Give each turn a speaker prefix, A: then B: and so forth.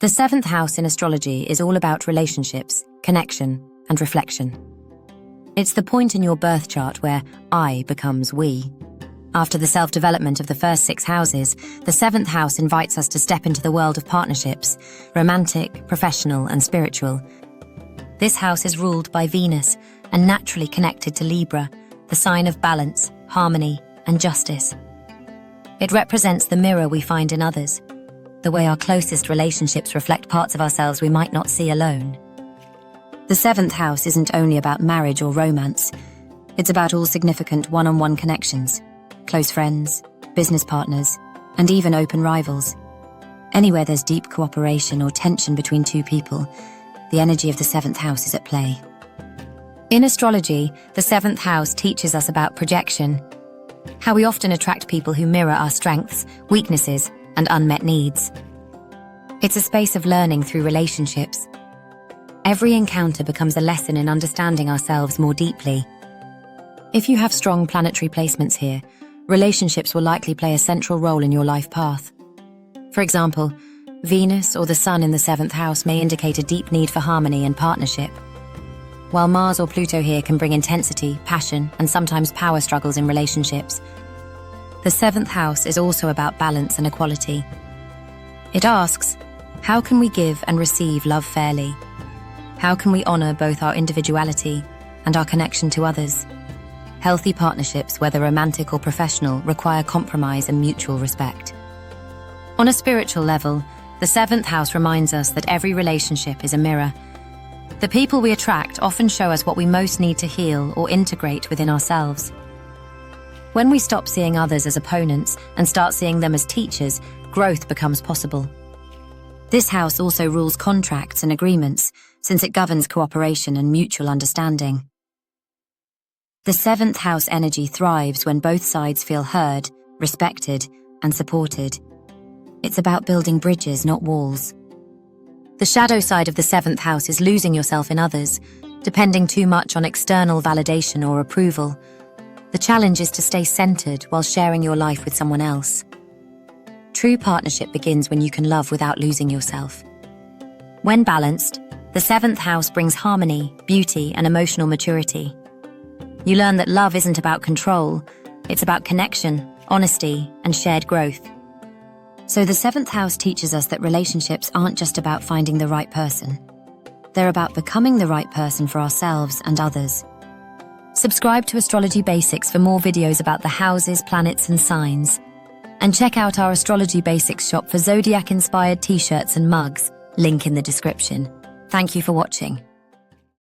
A: The seventh house in astrology is all about relationships, connection, and reflection. It's the point in your birth chart where I becomes we. After the self-development of the first 6 houses, the seventh house invites us to step into the world of partnerships, romantic, professional, and spiritual. This house is ruled by Venus and naturally connected to Libra, the sign of balance, harmony, and justice. It represents the mirror we find in others, the way our closest relationships reflect parts of ourselves we might not see alone. The seventh house isn't only about marriage or romance, it's about all significant one-on-one connections, close friends, business partners, and even open rivals. Anywhere there's deep cooperation or tension between 2 people, the energy of the seventh house is at play. In astrology, the seventh house teaches us about projection, how we often attract people who mirror our strengths, weaknesses, and unmet needs. It's a space of learning through relationships. Every encounter becomes a lesson in understanding ourselves more deeply. If you have strong planetary placements here, relationships will likely play a central role in your life path. For example, Venus or the Sun in the seventh house may indicate a deep need for harmony and partnership, while Mars or Pluto here can bring intensity, passion, and sometimes power struggles in relationships. The seventh house is also about balance and equality. It asks, how can we give and receive love fairly? How can we honor both our individuality and our connection to others? Healthy partnerships, whether romantic or professional, require compromise and mutual respect. On a spiritual level, the seventh house reminds us that every relationship is a mirror. The people we attract often show us what we most need to heal or integrate within ourselves. When we stop seeing others as opponents and start seeing them as teachers, growth becomes possible. This house also rules contracts and agreements, since it governs cooperation and mutual understanding. The seventh house energy thrives when both sides feel heard, respected, and supported. It's about building bridges, not walls. The shadow side of the seventh house is losing yourself in others, depending too much on external validation or approval. The challenge is to stay centered while sharing your life with someone else. True partnership begins when you can love without losing yourself. When balanced, the seventh house brings harmony, beauty, and emotional maturity. You learn that love isn't about control, it's about connection, honesty, and shared growth. So the seventh house teaches us that relationships aren't just about finding the right person. They're about becoming the right person for ourselves and others. Subscribe to Astrology Basics for more videos about the houses, planets, and signs. And check out our Astrology Basics shop for zodiac-inspired t-shirts and mugs, link in the description. Thank you for watching.